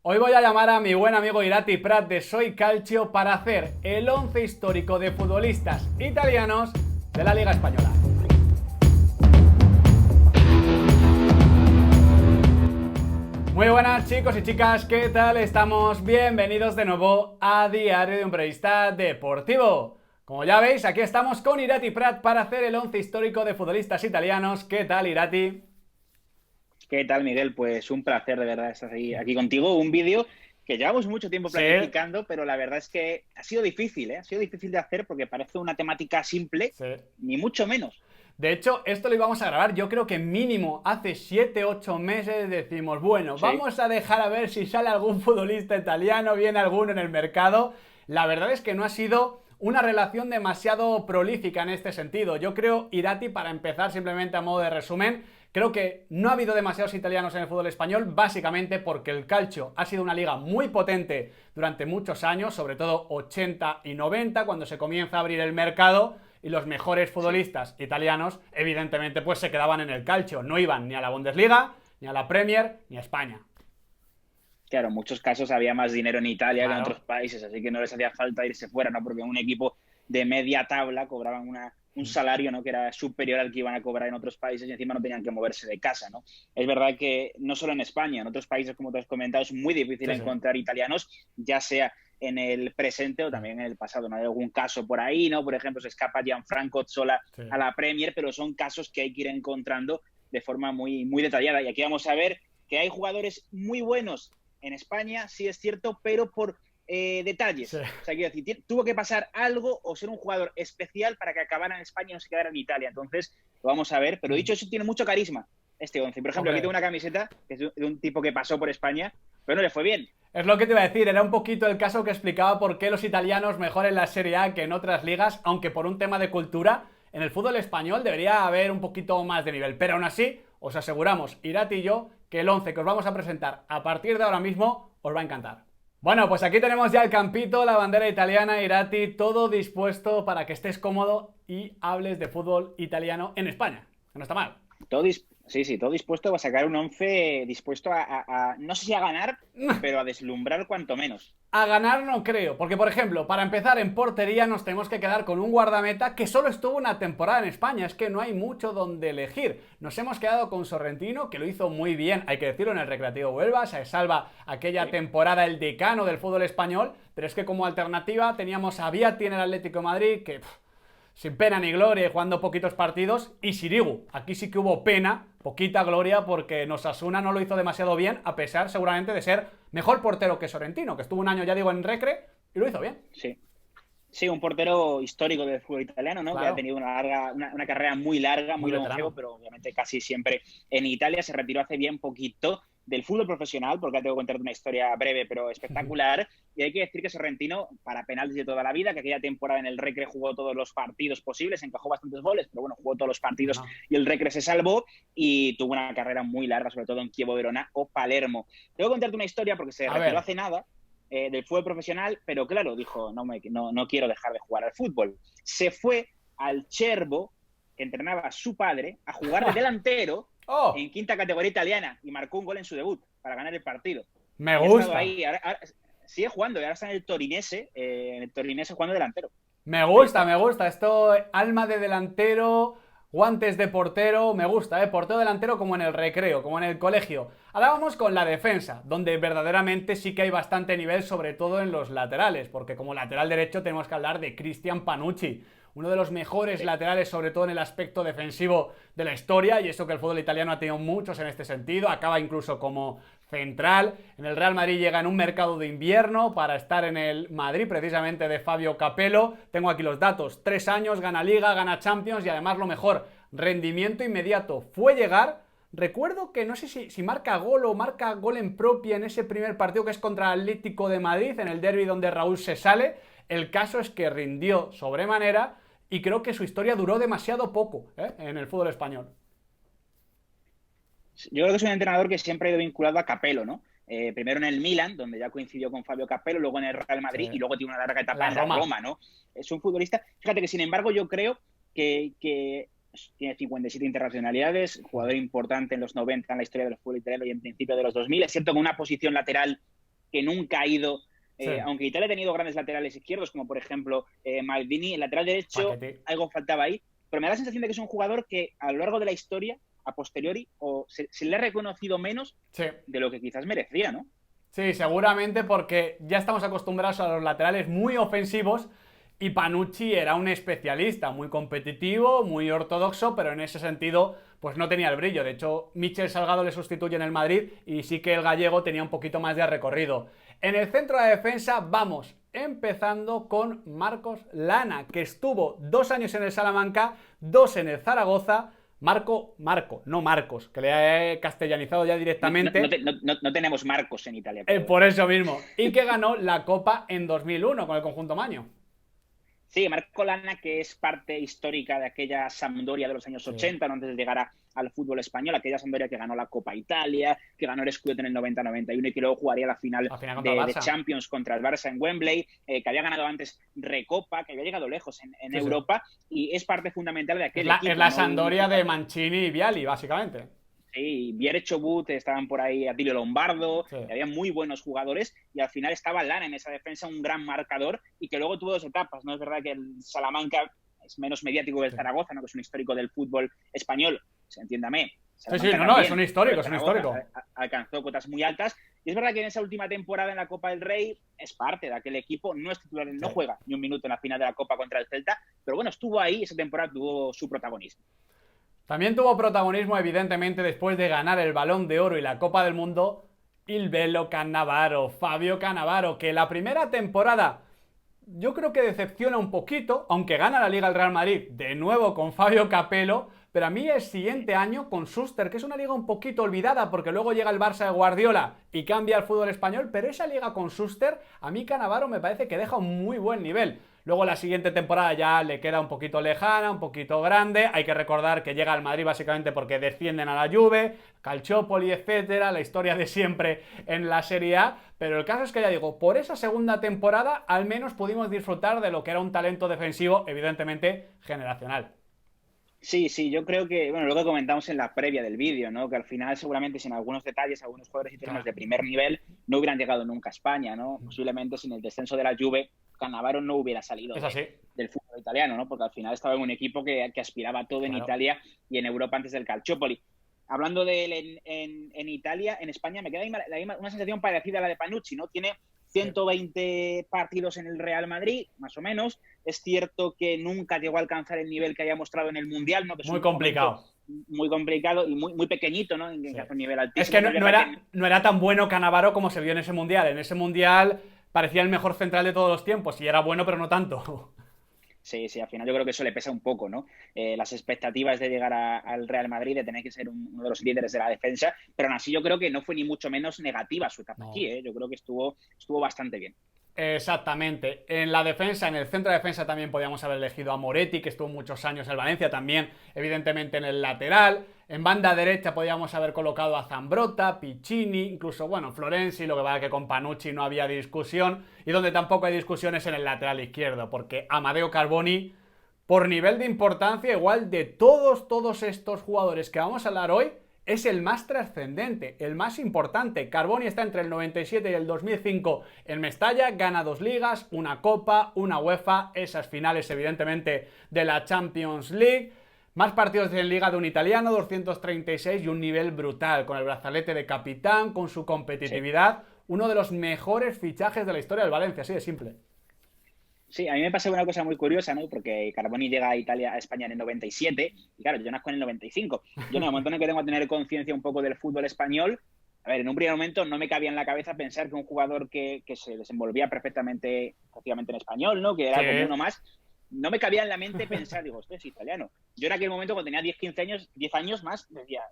Hoy voy a llamar a mi buen amigo Irati Prat de Soy Calcio para hacer el 11 histórico de futbolistas italianos de la Liga Española. Muy buenas chicos y chicas, ¿qué tal estamos? Bienvenidos de nuevo a Diario de un Periodista Deportivo. Como ya veis, aquí estamos con Irati Prat para hacer el 11 histórico de futbolistas italianos. ¿Qué tal, Irati? ¿Qué tal, Miguel? Pues un placer de verdad estar aquí contigo. Un vídeo que llevamos mucho tiempo Sí, planificando, pero la verdad es que ha sido difícil, ¿eh? Ha sido difícil de hacer porque parece una temática simple, sí. ni mucho menos. De hecho, esto lo íbamos a grabar, yo creo que mínimo hace 7-8 meses decimos, bueno, Sí, vamos a dejar a ver si sale algún futbolista italiano, viene alguno en el mercado. La verdad es que no ha sido una relación demasiado prolífica en este sentido. Yo creo, Irati, para empezar simplemente a modo de resumen, creo que no ha habido demasiados italianos en el fútbol español, básicamente porque el calcio ha sido una liga muy potente durante muchos años, sobre todo 80 y 90, cuando se comienza a abrir el mercado y los mejores sí. futbolistas italianos, evidentemente, pues se quedaban en el calcio, no iban ni a la Bundesliga, ni a la Premier, ni a España. Claro, en muchos casos había más dinero en Italia que en otros Claro. países, así que no les hacía falta irse fuera, ¿no? Porque un equipo de media tabla cobraban un salario, ¿no? Que era superior al que iban a cobrar en otros países y encima no tenían que moverse de casa, ¿no? Es verdad que no solo en España, en otros países, como tú has comentado, es muy difícil Sí, sí. encontrar italianos, ya sea en el presente o también en el pasado. ¿No? Hay algún caso por ahí, ¿no? Por ejemplo, se escapa Gianfranco Zola Sí. a la Premier, pero son casos que hay que ir encontrando de forma muy, muy detallada. Y aquí vamos a ver que hay jugadores muy buenos en España, sí es cierto, pero por Sí. detalles. O sea, quiero decir, tuvo que pasar algo o ser un jugador especial para que acabara en España y no se quedara en Italia. Entonces, lo vamos a ver. Pero dicho eso, tiene mucho carisma este 11. Por ejemplo, aquí tengo Hombre, una camiseta que es de un tipo que pasó por España, pero no le fue bien. es lo que te iba a decir, era un poquito el caso que explicaba por qué los italianos mejor en la Serie A que en otras ligas, aunque por un tema de cultura, en el fútbol español debería haber un poquito más de nivel. Pero aún así, os aseguramos, Irati y yo, que el 11 que os vamos a presentar a partir de ahora mismo os va a encantar. Bueno, pues aquí tenemos ya el campito, la bandera italiana, Irati, todo dispuesto para que estés cómodo y hables de fútbol italiano en España. Que no está mal. Sí, todo dispuesto a sacar un 11 dispuesto no sé si a ganar, pero a deslumbrar cuanto menos. A ganar no creo, porque por ejemplo, para empezar en portería nos tenemos que quedar con un guardameta que solo estuvo una temporada en España, es que no hay mucho donde elegir. Nos hemos quedado con Sorrentino, que lo hizo muy bien, hay que decirlo, en el Recreativo Huelva, se salva aquella Sí. temporada el decano del fútbol español, pero es que como alternativa teníamos a Viatti en el Atlético de Madrid, que sin pena ni gloria, jugando poquitos partidos, y Sirigu. Aquí sí que hubo pena, poquita gloria, porque Osasuna no lo hizo demasiado bien, a pesar seguramente de ser mejor portero que Sorrentino, que estuvo un año, ya digo, en Recre, y lo hizo bien. Sí. Sí, un portero histórico del fútbol italiano, ¿no? Que ha Claro, tenido una carrera muy larga, muy muy longevo, veterano. pero obviamente casi siempre en Italia. Se retiró hace bien poquito del fútbol profesional, porque tengo que contarte una historia breve pero espectacular. Y hay que decir que Sorrentino, para penaltis de toda la vida, que aquella temporada en el Recre jugó todos los partidos posibles, encajó bastantes goles, pero bueno, jugó todos los partidos Bueno, y el Recre se salvó y tuvo una carrera muy larga, sobre todo en Chievo Verona o Palermo. Tengo que contarte una historia porque se a retiró ver, hace nada del fútbol profesional, pero claro, dijo, no quiero dejar de jugar al fútbol. Se fue al Cherbo, que entrenaba a su padre, a jugar de delantero ¡oh! en quinta categoría italiana y marcó un gol en su debut para ganar el partido. Me Y ha estado gusta. ahí, ahora sigue jugando y ahora está en el Torinese jugando delantero. Me Ahí gusta, está. me gusta. Esto, alma de delantero, guantes de portero, me gusta, ¿eh? Portero delantero como en el recreo, como en el colegio. Ahora vamos con la defensa, donde verdaderamente sí que hay bastante nivel, sobre todo en los laterales, porque como lateral derecho tenemos que hablar de Cristian Panucci, uno de los mejores Sí. laterales, sobre todo en el aspecto defensivo de la historia, y eso que el fútbol italiano ha tenido muchos en este sentido, acaba incluso como central. En el Real Madrid llega en un mercado de invierno para estar en el Madrid, precisamente de Fabio Capello. Tengo aquí los datos: 3 años, gana Liga, gana Champions y además lo mejor, rendimiento inmediato. Fue llegar, recuerdo que no sé si marca gol o marca gol en propia en ese primer partido que es contra el Atlético de Madrid, en el derbi donde Raúl se sale. El caso es que rindió sobremanera y creo que su historia duró demasiado poco, en el fútbol español. Yo creo que es un entrenador que siempre ha ido vinculado a Capello, ¿no? Primero en el Milan, donde ya coincidió con Fabio Capello, luego en el Real Sí. Madrid y luego tiene una larga etapa La en la Roma. Roma, ¿no? Es un futbolista, fíjate que sin embargo yo creo que tiene 57 internacionalidades, jugador importante en los 90 en la historia del fútbol italiano y en principio de los 2000, es cierto que una posición lateral que nunca ha ido, Sí. aunque Italia ha tenido grandes laterales izquierdos, como por ejemplo Maldini, el lateral derecho, Paquetí. algo faltaba ahí, pero me da la sensación de que es un jugador que a lo largo de la historia, a posteriori, se le ha reconocido menos Sí. de lo que quizás merecía, ¿no? Sí, seguramente porque ya estamos acostumbrados a los laterales muy ofensivos y Panucci era un especialista, muy competitivo, muy ortodoxo, pero en ese sentido pues no tenía el brillo. De hecho, Michel Salgado le sustituye en el Madrid y sí que el gallego tenía un poquito más de recorrido. En el centro de defensa vamos empezando con Marcos Lana, que estuvo 2 años en el Salamanca, 2 en el Zaragoza. Marco, no Marcos, que le he castellanizado ya directamente. No tenemos Marcos en Italia. Por eso mismo. Y que ganó la Copa en 2001 con el conjunto Maño. Sí, Marco Lana, que es parte histórica de aquella Sampdoria de los años 80, ¿no? Antes de llegar al fútbol español, aquella Sampdoria que ganó la Copa Italia, que ganó el Scudetto en el 90-91 y que luego jugaría la final de Champions contra el Barça en Wembley, que había ganado antes Recopa, que había llegado lejos en Europa, y es parte fundamental de aquel equipo. Es la Sampdoria de Mancini y Vialli, básicamente. Sí, Viere Chobut, estaban por ahí Attilio Lombardo, había muy buenos jugadores y al final estaba Lana en esa defensa, un gran marcador y que luego tuvo 2 etapas, ¿no? Es verdad que el Salamanca es menos mediático que el Zaragoza, ¿no? Que es un histórico del fútbol español, entiéndame. Sí, no, es un histórico, es un histórico. Alcanzó cotas muy altas y es verdad que en esa última temporada en la Copa del Rey es parte de aquel equipo, no es titular, no juega ni un minuto en la final de la Copa contra el Celta, pero bueno, estuvo ahí, esa temporada tuvo su protagonismo. También tuvo protagonismo, evidentemente, después de ganar el Balón de Oro y la Copa del Mundo, il bello Cannavaro, Fabio Cannavaro, que la primera temporada yo creo que decepciona un poquito, aunque gana la Liga el Real Madrid, de nuevo con Fabio Capello, pero a mí el siguiente año con Schuster, que es una liga un poquito olvidada, porque luego llega el Barça de Guardiola y cambia el fútbol español, pero esa liga con Schuster, a mí Cannavaro me parece que deja un muy buen nivel. Luego la siguiente temporada ya le queda un poquito lejana, un poquito grande. Hay que recordar que llega al Madrid básicamente porque descienden a la Juve, Calciopoli, etcétera, la historia de siempre en la Serie A. Pero el caso es que ya digo, por esa segunda temporada al menos pudimos disfrutar de lo que era un talento defensivo, evidentemente generacional. Sí, yo creo que, bueno, lo que comentamos en la previa del vídeo, ¿no? Que al final seguramente sin algunos detalles, algunos jugadores y términos de primer nivel no hubieran llegado nunca a España, ¿no? Posiblemente sin el descenso de la Juve, Cannavaro no hubiera salido del fútbol italiano, ¿no? Porque al final estaba en un equipo que aspiraba a todo en Italia y en Europa antes del Calciopoli. Hablando de él en Italia, en España me queda una sensación parecida a la de Panucci, ¿no? Tiene 120 partidos en el Real Madrid, más o menos. Es cierto que nunca llegó a alcanzar el nivel que haya mostrado en el Mundial, ¿no? Que es muy complicado. Muy complicado y muy pequeñito, ¿no? En un nivel altísimo. Es que no era tan bueno Cannavaro como se vio en ese Mundial. En ese Mundial parecía el mejor central de todos los tiempos y era bueno, pero no tanto. Sí, al final yo creo que eso le pesa un poco, ¿no? Las expectativas de llegar al Real Madrid, de tener que ser uno de los líderes de la defensa, pero aún así yo creo que no fue ni mucho menos negativa su etapa aquí, ¿eh? Yo creo que estuvo bastante bien. Exactamente. En la defensa, en el centro de defensa también podíamos haber elegido a Moretti, que estuvo muchos años en Valencia, también evidentemente en el lateral. En banda derecha podíamos haber colocado a Zambrotta, Piccini, incluso, bueno, Florenzi, lo que pasa que con Panucci no había discusión, y donde tampoco hay discusiones en el lateral izquierdo, porque Amadeo Carboni, por nivel de importancia, igual de todos estos jugadores que vamos a hablar hoy, es el más trascendente, el más importante. Carboni está entre el 97 y el 2005 en Mestalla, gana 2 ligas, una Copa, una UEFA, esas finales evidentemente de la Champions League. Más partidos en Liga de un italiano, 236 y un nivel brutal, con el brazalete de capitán, con su competitividad, uno de los mejores fichajes de la historia del Valencia, así de simple. Sí, a mí me pasa una cosa muy curiosa, ¿no? Porque Carboni llega a España en el 97 y claro, yo nazco en el 95. Yo en el momento en el que tengo que tener conciencia un poco del fútbol español, a ver, en un primer momento no me cabía en la cabeza pensar que un jugador que se desenvolvía prácticamente en español, ¿no? Que era como uno más, no me cabía en la mente pensar, digo, esto es italiano. Yo en aquel momento cuando tenía 10 años más, decía,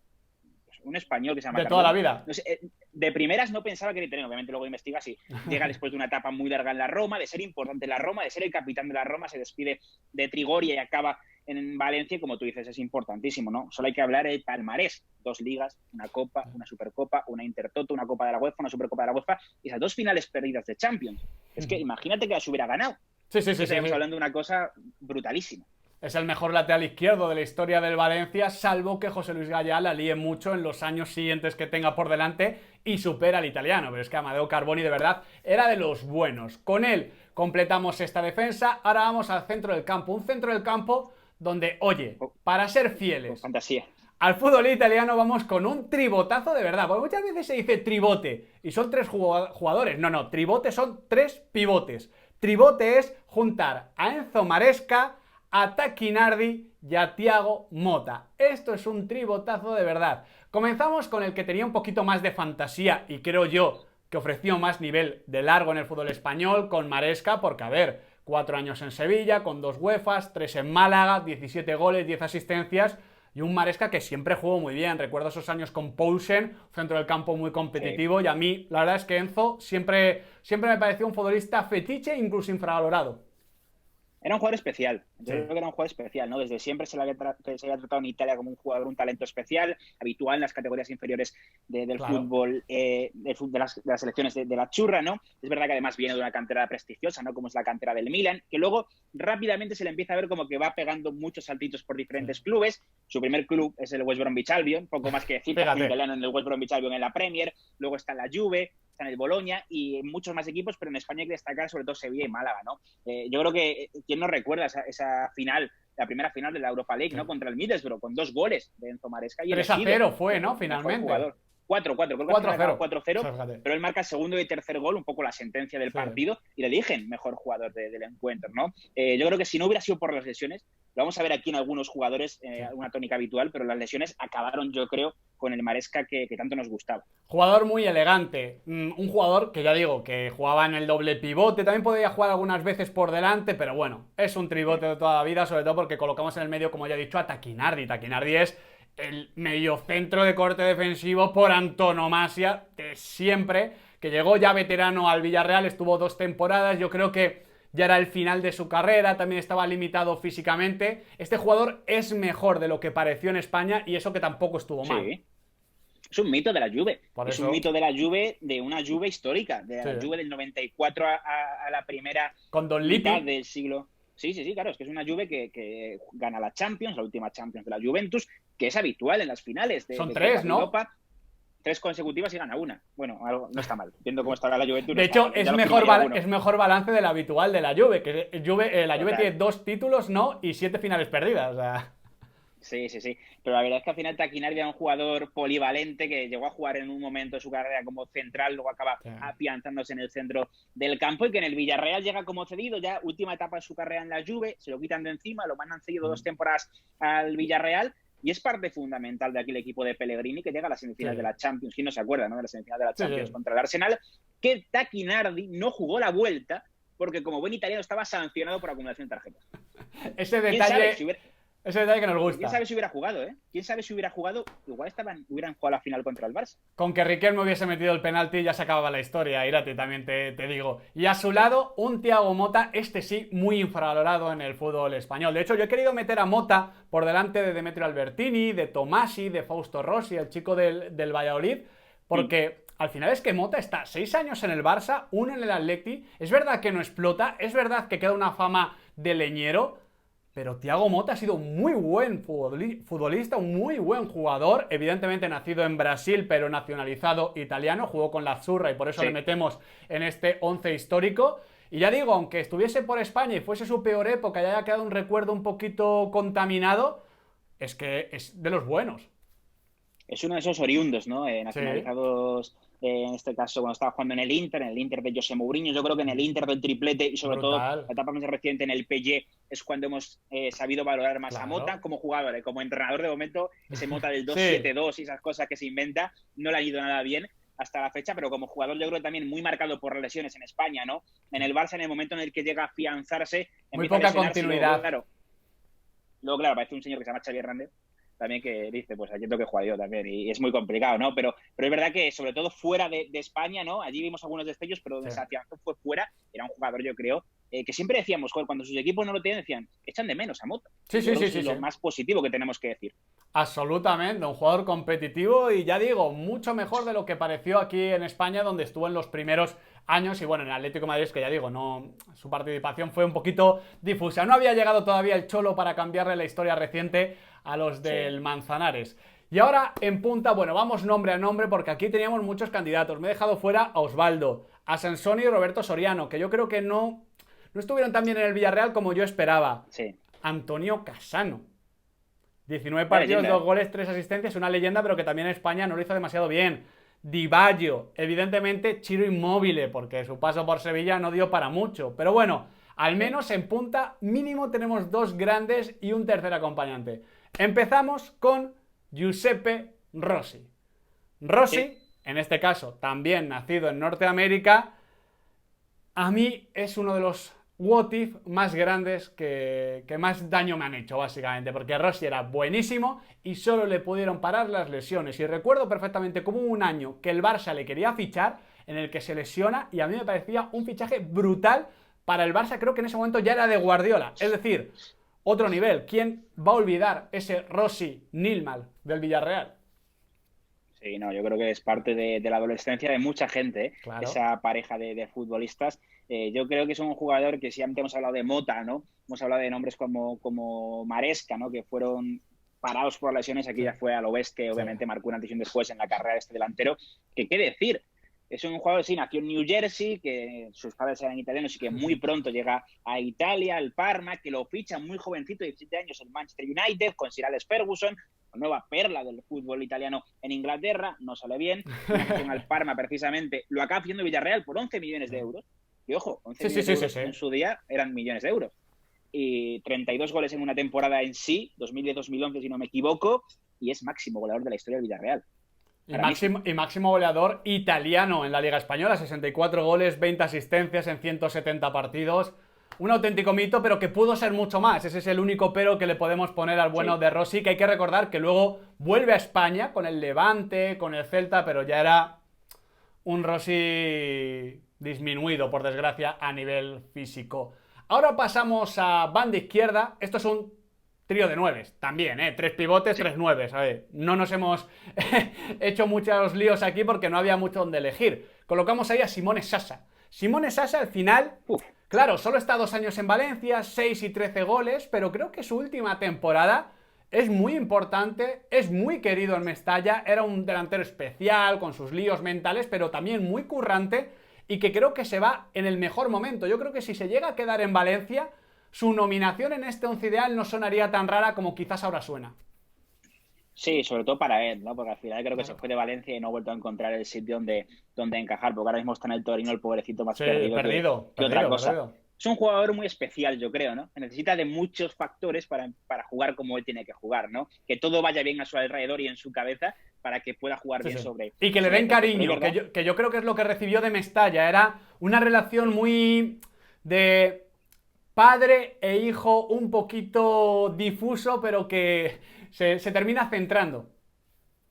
un español que se llama de toda la vida. No sé, de primeras no pensaba que era italiano, obviamente luego investigas y llega después de una etapa muy larga en la Roma, de ser importante en la Roma, de ser el capitán de la Roma, se despide de Trigoria y acaba en Valencia, y como tú dices, es importantísimo, ¿no? Solo hay que hablar del palmarés: 2 ligas, una Copa, una Supercopa, una Intertoto, una Copa de la UEFA, una Supercopa de la UEFA, y esas 2 finales perdidas de Champions. Es que imagínate que las hubiera ganado. Sí. Estamos hablando de una cosa brutalísima. Es el mejor lateral izquierdo de la historia del Valencia, salvo que José Luis Gallá la líe mucho en los años siguientes que tenga por delante y supera al italiano. Pero es que Amadeo Carboni de verdad era de los buenos. Con él completamos esta defensa. Ahora vamos al centro del campo. Un centro del campo donde, oye, para ser fieles fantasía al fútbol italiano vamos con un tribotazo de verdad. Porque muchas veces se dice tribote y son 3 jugadores. No, tribote son 3 pivotes. Tribote es juntar a Enzo Maresca, a Tacchinardi y a Thiago Motta. Esto es un tribotazo de verdad. Comenzamos con el que tenía un poquito más de fantasía y creo yo que ofreció más nivel de largo en el fútbol español, con Maresca, porque a ver, 4 años en Sevilla, con 2 UEFAs, 3 en Málaga, 17 goles, 10 asistencias, y un Maresca que siempre jugó muy bien. Recuerdo esos años con Poulsen, centro del campo muy competitivo, sí. Y a mí la verdad es que Enzo siempre me pareció un futbolista fetiche, incluso infravalorado. Era un jugador especial. Yo creo que era un jugador especial, ¿no? Desde siempre se le había tratado en Italia como un jugador, un talento especial, habitual en las categorías inferiores del fútbol, de las selecciones de la churra, ¿no? Es verdad que además viene de una cantera prestigiosa, ¿no? Como es la cantera del Milan, que luego rápidamente se le empieza a ver como que va pegando muchos saltitos por diferentes clubes. Su primer club es el West Bromwich Albion, poco más que decir, italiano en el West Bromwich Albion en la Premier, luego está la Juve, está en el Bologna y en muchos más equipos, pero en España hay que destacar sobre todo Sevilla y Málaga, ¿no? Yo creo que ¿quién no recuerda esa final, la primera final de la Europa League, ¿no? Contra el Middlesbrough, con 2 goles de Enzo Maresca. 3-0 fue, ¿no? Finalmente. 4-4, creo que 4-0, pero él marca el segundo y tercer gol, un poco la sentencia del partido, y le eligen mejor jugador del encuentro, ¿no? Yo creo que si no hubiera sido por las lesiones, lo vamos a ver aquí en algunos jugadores, una tónica habitual, pero las lesiones acabaron, yo creo, con el Maresca que tanto nos gustaba. Jugador muy elegante, un jugador que ya digo, que jugaba en el doble pivote, también podía jugar algunas veces por delante, pero bueno, es un tribote de toda la vida, sobre todo porque colocamos en el medio, como ya he dicho, a Tacchinardi. Tacchinardi es el mediocentro de corte defensivo por antonomasia de siempre, que llegó ya veterano al Villarreal, estuvo 2 temporadas, yo creo que ya era el final de su carrera, también estaba limitado físicamente. Este jugador es mejor de lo que pareció en España y eso que tampoco estuvo mal. Sí. Es un mito de la Juve. Es un mito de la Juve, de una Juve histórica, de la Juve del 94 a la primera con Don mitad Lippi del siglo. Sí, claro, es que es una Juve que gana la Champions, la última Champions de la Juventus, que es habitual en las finales de Son 3, ¿no? Europa. 3 consecutivas y gana una. Bueno, no está mal. Viendo cómo está la Juventus. De hecho, es mejor balance del habitual de la Juve, que la Juve tiene 2 títulos, ¿no? Y 7 finales perdidas, o sea. Sí. Pero la verdad es que al final Tacchinardi era un jugador polivalente que llegó a jugar en un momento de su carrera como central, luego acaba afianzándose en el centro del campo y que en el Villarreal llega como cedido, ya última etapa de su carrera en la Juve, se lo quitan de encima, lo mandan cedido 2 temporadas al Villarreal y es parte fundamental de aquí el equipo de Pellegrini que llega a la semifinal de la Champions. ¿Quién no se acuerda, no? De la semifinal de la Champions contra el Arsenal, que Tacchinardi no jugó la vuelta porque como buen italiano estaba sancionado por acumulación de tarjetas. Ese detalle que nos gusta. ¿Quién sabe si hubiera jugado, ¿Quién sabe si hubiera jugado? Igual hubieran jugado la final contra el Barça. Con que Riquelme hubiese metido el penalti ya se acababa la historia, Irati, también te digo. Y a su lado, un Thiago Motta, este sí, muy infravalorado en el fútbol español. De hecho, yo he querido meter a Motta por delante de Demetrio Albertini, de Tomasi, de Fausto Rossi, el chico del Valladolid, porque al final es que Motta está 6 años en el Barça, 1 en el Atleti. Es verdad que no explota, es verdad que queda una fama de leñero, pero Thiago Motta ha sido un muy buen futbolista, un muy buen jugador, evidentemente nacido en Brasil, pero nacionalizado italiano, jugó con la Azzurra y por eso le metemos en este 11 histórico. Y ya digo, aunque estuviese por España y fuese su peor época y haya quedado un recuerdo un poquito contaminado, es que es de los buenos. Es uno de esos oriundos, ¿no? Nacionalizados, en este caso, cuando estaba jugando en el Inter de José Mourinho. Yo creo que en el Inter del triplete y sobre todo la etapa más reciente en el PSG es cuando hemos sabido valorar más a Motta como jugador. Como entrenador de momento, ese Motta del 2-7-2 y esas cosas que se inventa no le ha ido nada bien hasta la fecha, pero como jugador yo creo también muy marcado por lesiones en España, ¿no? En el Barça, en el momento en el que llega a afianzarse, muy poca continuidad. Luego, claro, parece un señor que se llama Xavi Hernández, también que dice, pues aquí tengo que jugar yo también, y es muy complicado, ¿no? Pero es verdad que sobre todo fuera de España, ¿no? Allí vimos algunos destellos, pero donde se afianzó fue fuera, era un jugador, yo creo, que siempre decíamos, joder, cuando sus equipos no lo tienen, decían, echan de menos a Motta. Sí. Es lo más positivo que tenemos que decir. Absolutamente, un jugador competitivo y ya digo, mucho mejor de lo que pareció aquí en España, donde estuvo en los primeros años. Y bueno, en el Atlético de Madrid es que ya digo, no, su participación fue un poquito difusa. No había llegado todavía el Cholo para cambiarle la historia reciente a los del Manzanares. Y ahora en punta, bueno, vamos nombre a nombre porque aquí teníamos muchos candidatos. Me he dejado fuera a Osvaldo, a Sansoni y Roberto Soriano, que yo creo que no estuvieron tan bien en el Villarreal como yo esperaba. Sí. Antonio Cassano. 19 partidos, 2 goles, 3 asistencias, una leyenda, pero que también en España no lo hizo demasiado bien. Di Baggio, evidentemente Ciro Immobile, porque su paso por Sevilla no dio para mucho. Pero bueno, al menos en punta mínimo tenemos 2 grandes y un tercer acompañante. Empezamos con Giuseppe Rossi. Rossi, en este caso, también nacido en Norteamérica, a mí es uno de los what if más grandes que más daño me han hecho, básicamente, porque Rossi era buenísimo y solo le pudieron parar las lesiones. Y recuerdo perfectamente como un año que el Barça le quería fichar, en el que se lesiona, y a mí me parecía un fichaje brutal para el Barça. Creo que en ese momento ya era de Guardiola, es decir, otro nivel. ¿Quién va a olvidar ese Rossi Nilmal del Villarreal? Sí, no, yo creo que es parte de la adolescencia de mucha gente, ¿eh? Claro. Esa pareja de futbolistas. Yo creo que es un jugador que siempre hemos hablado de Mota, ¿no? Hemos hablado de nombres como Maresca, ¿no? Que fueron parados por lesiones. Aquí ya fue a lo bestia, obviamente marcó un antes y un después en la carrera de este delantero. Que qué decir, es un jugador, sí, nació en New Jersey, que sus padres eran italianos y que muy pronto llega a Italia, al Parma, que lo ficha muy jovencito, 17 años, el Manchester United, con Sir Alex Ferguson, nueva perla del fútbol italiano en Inglaterra, no sale bien, al Parma precisamente, lo acaba haciendo Villarreal por 11 millones de euros, y ojo, 11 millones de euros en su día eran millones de euros, y 32 goles en una temporada en sí, 2010-2011 si no me equivoco, y es máximo goleador de la historia del Villarreal. Y máximo goleador italiano en la Liga Española, 64 goles, 20 asistencias en 170 partidos. Un auténtico mito, pero que pudo ser mucho más. Ese es el único pero que le podemos poner al bueno de Rossi, que hay que recordar que luego vuelve a España con el Levante, con el Celta, pero ya era un Rossi disminuido, por desgracia, a nivel físico. Ahora pasamos a banda izquierda. Esto es un trío de nueves, también, 3 pivotes, 3 nueves. A ver, no nos hemos hecho muchos líos aquí porque no había mucho donde elegir. Colocamos ahí a Simone Sasa. Simone Sasa al final, claro, solo está 2 años en Valencia, 6 y 13 goles, pero creo que su última temporada es muy importante, es muy querido en Mestalla, era un delantero especial con sus líos mentales, pero también muy currante y que creo que se va en el mejor momento. Yo creo que si se llega a quedar en Valencia, su nominación en este 11 ideal no sonaría tan rara como quizás ahora suena. Sí, sobre todo para él, ¿no? Porque al final creo que se fue de Valencia y no ha vuelto a encontrar el sitio donde encajar, porque ahora mismo está en el Torino, el pobrecito más perdido que otra cosa. Perdido. Es un jugador muy especial, yo creo, ¿no? Necesita de muchos factores para jugar como él tiene que jugar, ¿no? Que todo vaya bien a su alrededor y en su cabeza para que pueda jugar bien sobre... Y que le den cariño, que yo creo que es lo que recibió de Mestalla. Era una relación muy de padre e hijo, un poquito difuso, pero que se termina centrando.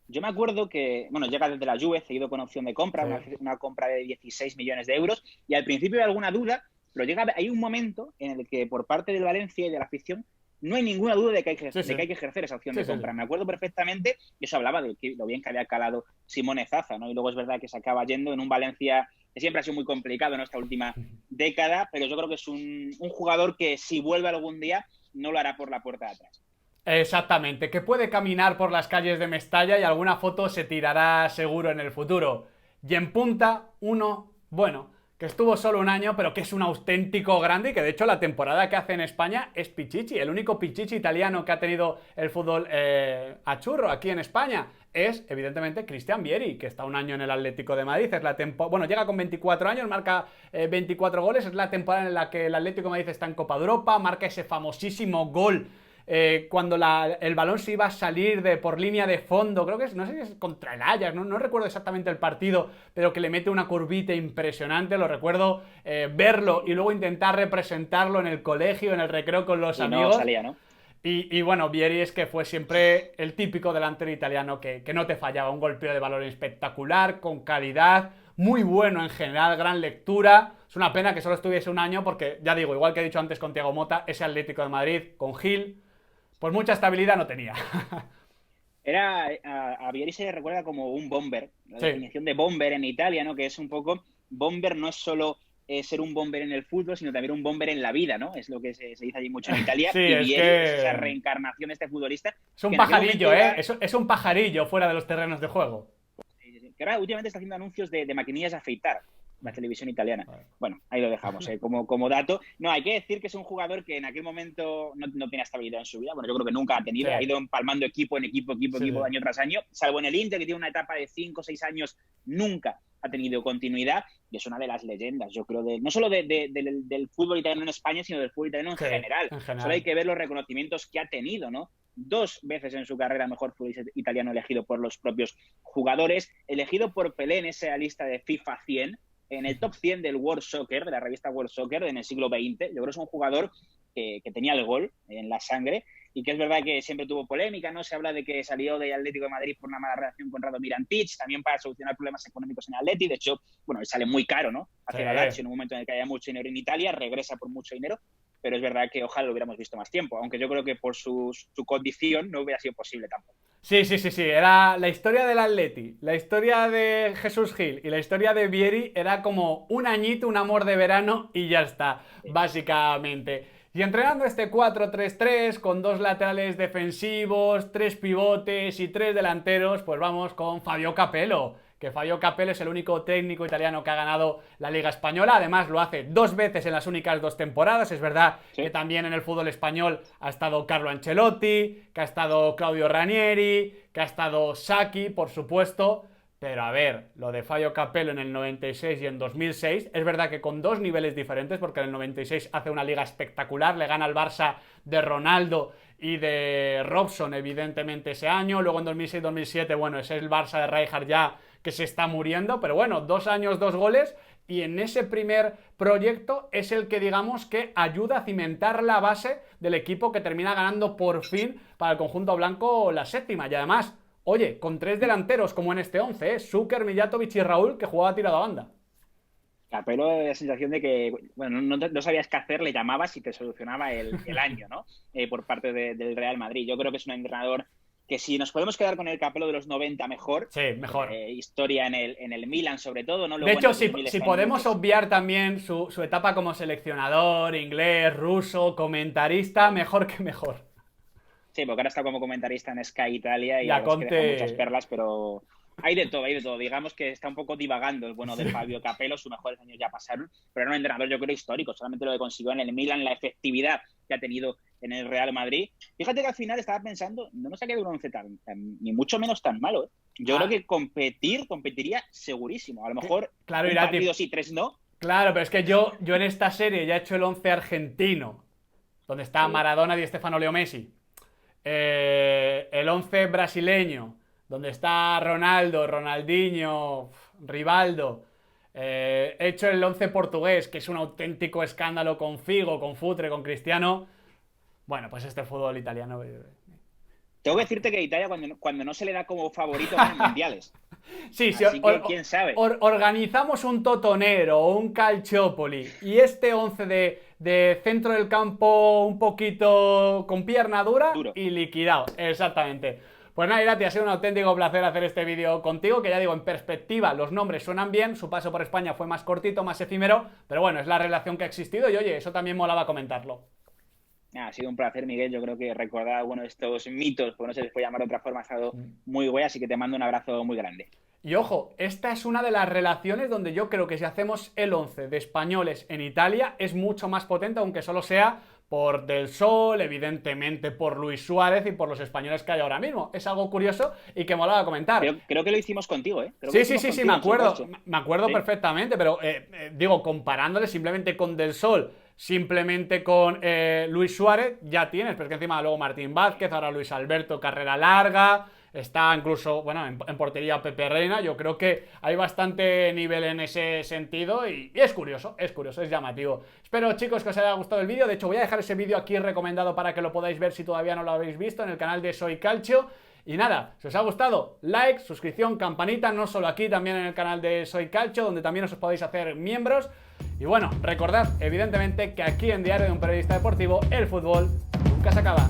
Yo me acuerdo que, bueno, llega desde la Juve, cedido con opción de compra, una compra de 16 millones de euros, y al principio hay alguna duda, pero hay un momento en el que por parte del Valencia y de la afición no hay ninguna duda de que hay que ejercer esa opción de compra. Me acuerdo perfectamente, y eso hablaba de lo bien que había calado Simone Zaza, ¿no? Y luego es verdad que se acaba yendo en un Valencia que siempre ha sido muy complicado en esta última década, pero yo creo que es un jugador que si vuelve algún día no lo hará por la puerta de atrás. Exactamente, que puede caminar por las calles de Mestalla y alguna foto se tirará seguro en el futuro. Y en punta, uno, bueno, que estuvo solo un año, pero que es un auténtico grande y que de hecho la temporada que hace en España es Pichichi. El único Pichichi italiano que ha tenido el fútbol a churro aquí en España es, evidentemente, Cristian Vieri, que está un año en el Atlético de Madrid. Es la bueno, llega con 24 años, marca 24 goles. Es la temporada en la que el Atlético de Madrid está en Copa de Europa, marca ese famosísimo gol cuando el balón se iba a salir por línea de fondo, creo que no sé si es contra el Ajax, no recuerdo exactamente el partido, pero que le mete una curvita impresionante. Lo recuerdo verlo y luego intentar representarlo en el colegio, en el recreo con los amigos. No salía, ¿no? Y bueno, Vieri es que fue siempre el típico delantero italiano que no te fallaba, un golpeo de balón espectacular, con calidad, muy bueno en general, gran lectura. Es una pena que solo estuviese un año porque, ya digo, igual que he dicho antes con Thiago Motta, ese Atlético de Madrid con Gil, pues mucha estabilidad no tenía. A Vieri se le recuerda como un bomber, la Sí. definición de bomber en Italia, ¿no? Que es un poco, bomber no es solo ser un bomber en el fútbol, sino también un bomber en la vida, ¿no? Es lo que se dice allí mucho en Italia. Sí, Y es Vieri es esa que reencarnación de este futbolista es un que en aquel momento pajarillo, ¿eh? era, Es un pajarillo fuera de los terrenos de juego. que ahora últimamente está haciendo anuncios de maquinillas de afeitar, la televisión italiana. Bueno, ahí lo dejamos, como dato. No, hay que decir que es un jugador que en aquel momento no tenía estabilidad en su vida. Bueno, yo creo que nunca ha tenido. Sí, Ha ido empalmando equipo en equipo, sí. año tras año. Salvo en el Inter, que tiene una etapa de 5 o 6 años, nunca ha tenido continuidad. Y es una de las leyendas, yo creo, no solo del fútbol italiano en España, sino del fútbol italiano en Sí, general. en Solo hay general. que ver los reconocimientos que ha tenido, ¿no? 2 veces en su carrera mejor futbolista italiano elegido por los propios jugadores, elegido por Pelé en esa lista de FIFA 100, en el top 100 del World Soccer, de la revista World Soccer en el siglo XX. Yo creo que es un jugador que tenía el gol en la sangre y que es verdad que siempre tuvo polémica, ¿no? Se habla de que salió del Atlético de Madrid por una mala relación con Radomir Antic, también para solucionar problemas económicos en el Atleti. De hecho, bueno, le sale muy caro, ¿no? Hacer la Lazio en un momento en el que haya mucho dinero en Italia, regresa por mucho dinero, pero es verdad que ojalá lo hubiéramos visto más tiempo, aunque yo creo que por su condición no hubiera sido posible tampoco. Sí, sí, sí, sí. Era la historia del Atleti, la historia de Jesús Gil y la historia de Vieri era como un añito, un amor de verano y ya está, Sí. básicamente. Y entrenando este 4-3-3 con 2 laterales defensivos, 3 pivotes y 3 delanteros, pues vamos con Fabio Capello. Que Fabio Capello es el único técnico italiano que ha ganado la Liga Española. Además, lo hace 2 veces en las únicas 2 temporadas. Es verdad Sí. que también en el fútbol español ha estado Carlo Ancelotti, que ha estado Claudio Ranieri, que ha estado Sacchi, por supuesto. Pero a ver, lo de Fabio Capello en el 96 y en 2006, es verdad que con 2 niveles diferentes, porque en el 96 hace una liga espectacular, le gana al Barça de Ronaldo y de Robson, evidentemente, ese año. Luego en 2006-2007, bueno, ese es el Barça de Rijkaard ya que se está muriendo, pero bueno, 2 años, 2 goles, y en ese primer proyecto es el que digamos que ayuda a cimentar la base del equipo que termina ganando por fin para el conjunto blanco la 7ª, y además, oye, con 3 delanteros como en este 11, Šuker, Mijatovic y Raúl, que jugaba tirado a banda. Capello la sensación de que, bueno, no sabías qué hacer, le llamabas y te solucionaba el año, ¿no? Por parte del Real Madrid. Yo creo que es un entrenador que si nos podemos quedar con el Capello de los 90 mejor, Sí, mejor. historia en el Milan sobre todo, ¿no? De Luego en hecho, el 2000 si está en podemos muchos. obviar también su etapa como seleccionador, inglés, ruso, comentarista, mejor que mejor. Sí, porque ahora está como comentarista en Sky Italia y la Ya verdad es que deja muchas Conte. perlas, pero hay de todo, hay de todo. Digamos que está un poco divagando el bueno de Fabio Capello, sus mejores años ya pasaron, pero era un entrenador yo creo histórico, solamente lo que consiguió en el Milan, la efectividad que ha tenido en el Real Madrid. Fíjate que al final estaba pensando, no nos ha quedado un once ni mucho menos tan malo, ¿eh? Yo creo Ah, que competiría segurísimo. A lo mejor claro, un Irati. partido sí, 3 no. Claro, pero es que yo en esta serie ya he hecho el 11 argentino, donde está Sí. Maradona y Stefano Leo Messi. El 11 brasileño, donde está Ronaldo, Ronaldinho, Rivaldo. He hecho el 11 portugués, que es un auténtico escándalo con Figo, con Futre, con Cristiano. Bueno, pues este fútbol italiano. Tengo que decirte que Italia cuando no se le da como favorito ganan mundiales. Sí, si Así que quién sabe. organizamos un Totonero o un Calciopoli y este 11 de centro del campo un poquito con pierna dura Duro. y liquidado, exactamente. Pues nada, Irati, ha sido un auténtico placer hacer este vídeo contigo, que ya digo, en perspectiva los nombres suenan bien, su paso por España fue más cortito, más efímero, pero bueno, es la relación que ha existido y oye, eso también molaba comentarlo. Ha sido un placer, Miguel. Yo creo que recordar alguno de estos mitos, pues no se les puede llamar de otra forma, ha estado muy guay, así que te mando un abrazo muy grande. Y ojo, esta es una de las relaciones donde yo creo que si hacemos el 11 de españoles en Italia es mucho más potente, aunque solo sea por Del Sol, evidentemente por Luis Suárez y por los españoles que hay ahora mismo. Es algo curioso y que molaba comentar. Creo que lo hicimos contigo, ¿eh? Sí, sí, sí, sí, me acuerdo, Sí. perfectamente, pero digo, comparándole simplemente con Del Sol, simplemente con Luis Suárez, ya tienes, pero es que encima luego Martín Vázquez, ahora Luis Alberto, carrera larga, está incluso, bueno, en portería Pepe Reina. Yo creo que hay bastante nivel en ese sentido y es curioso, es llamativo. Espero, chicos, que os haya gustado el vídeo. De hecho, voy a dejar ese vídeo aquí recomendado para que lo podáis ver si todavía no lo habéis visto en el canal de Soy Calcio. Y nada, si os ha gustado, like, suscripción, campanita, no solo aquí, también en el canal de Soy Calcio, donde también os podéis hacer miembros. Y bueno, recordad, evidentemente, que aquí en Diario de un Periodista Deportivo, el fútbol nunca se acaba.